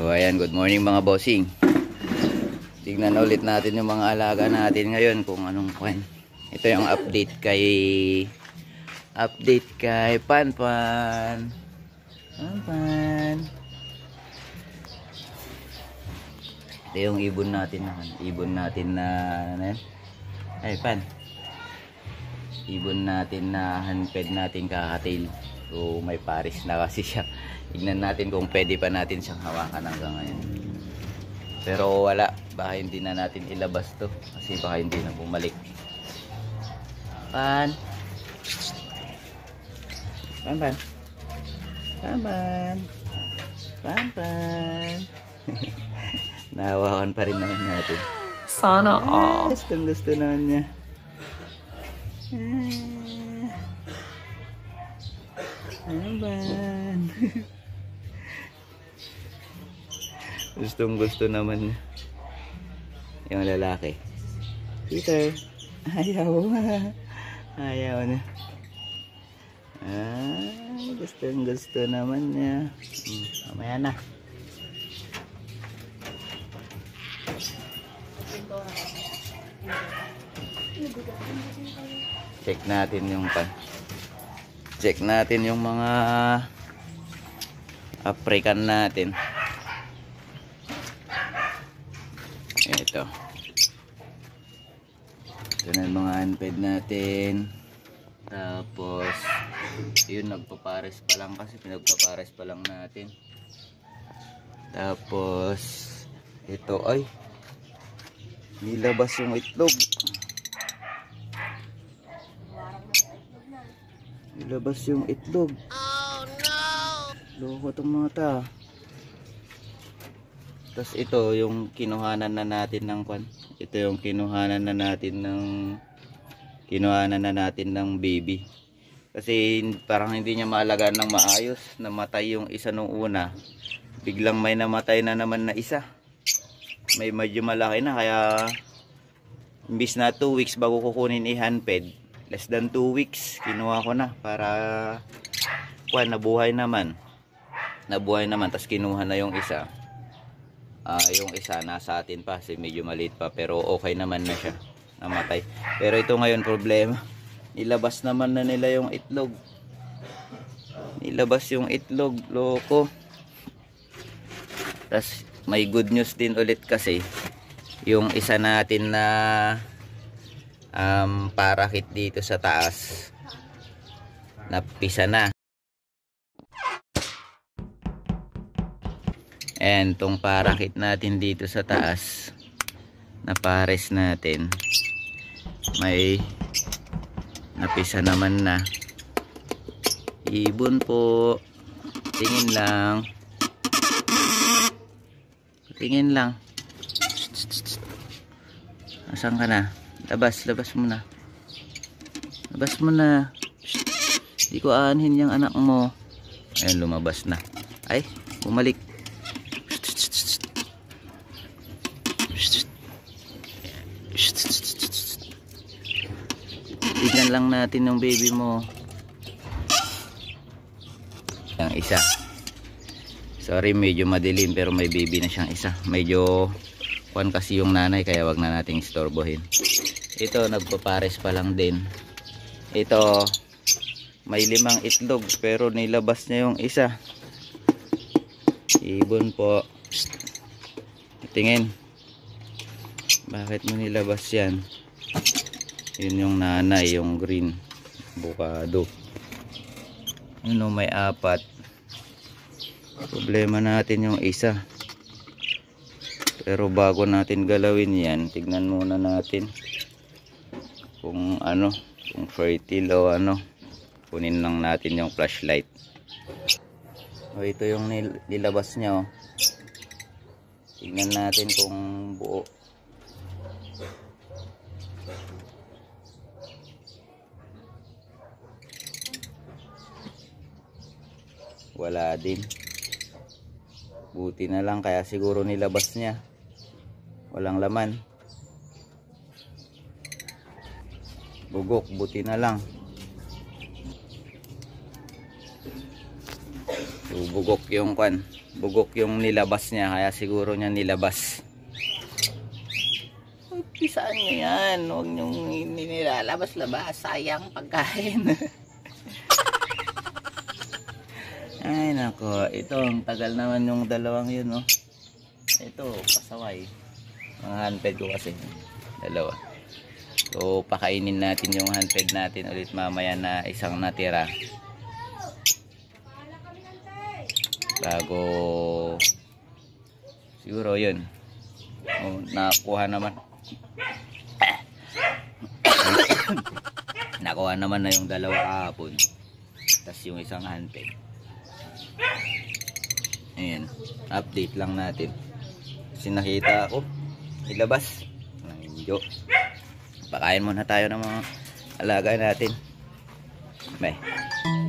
So ayan, good morning mga bossing. Tignan ulit natin yung mga alaga natin ngayon kung anong kwan. Ito yung update kay Panpan. Panpan. Ito yung ibon natin na ano yan? Ay Pan. Ibon natin na handfed natin kakatail. So may paris na kasi siya. Tignan natin kung pwede pa natin siyang hawakan hanggang ngayon. Pero wala, baka hindi na natin ilabas to kasi baka hindi na bumalik. Pan. Pan. Nahawakan pa rin naman natin. Sana all. Gusto naman niya. Pan. Gusto naman niya. Yung lalaki. Peter. Ayaw na. Gusto naman niya. Mamaya na. Check natin yung mga African natin. Ito na yung mga handfed natin. Tapos yun, nagpapares pa lang kasi pinagpapares pa lang natin. Tapos ito ay nilabas yung itlog. Nilabas yung itlog. Oh no! Loko itong mga ta. Tapos ito yung kinuhanan na natin ng kwan. Ito yung kinuhanan na natin ng baby. Kasi parang hindi niya maalagaan ng maayos. Namatay yung isa nung una. Biglang may namatay na naman na isa. May medyo malaki na kaya imbis na 2 weeks bago kukunin i-handfed, less than 2 weeks kinuha ko na para kwan, nabuhay naman. Tapos kinuha na yung isa. Yung isa nasa atin pa kasi medyo maliit pa pero okay naman na siya, namatay. Pero ito ngayon problema, nilabas naman na nila yung itlog. Loko. Tas may good news din ulit kasi yung isa natin na parakit dito sa taas napisa na. And tong parakit natin dito sa taas na pares natin may napisa naman na. Ibon po, tingin lang. Asan ka na? Labas mo na. Hindi ko aanhin yung anak mo. Ayun, lumabas na. Ay, bumalik. Tignan lang natin yung baby mo. Yung isa. Sorry, medyo madilim pero may baby na siyang isa. Medyo kwan kasi yung nanay kaya wag na nating istorbohin. Ito nagpapares pa lang din. Ito may 5 itlog pero nilabas niya yung isa. Ibon po. Tingin. Bakit mo nilabas yan? Yun yung nanay, yung green bukado. Ano, may 4. Problema natin yung isa. Pero bago natin galawin yan, tignan muna natin kung kung fertile o ano. Kunin lang natin yung flashlight. Ito yung nilabas niya. Tignan natin kung buo. Wala din. Buti na lang kaya siguro nilabas niya. Walang laman. Bugok, buti na lang. So bugok yung kwan, bugok yung nilabas niya, kaya siguro niya nilabas. Pisaan nyo yan, huwag nyo nilalabas-labas, sayang pagkain. Ay nako, ito ang tagal naman yung dalawang yun, no. Ito pasaway, mga handfed ko kasi dalawa. So pakainin natin yung handfed natin ulit mamaya na isang natira bago siguro yun. Nakuha naman nakuha naman na yung dalawa kahapon, tas yung isang handfed. Ayan, update lang natin kasi nakita ako ilabas ng inyo. Pakain muna tayo ng mga alaga natin. Bye.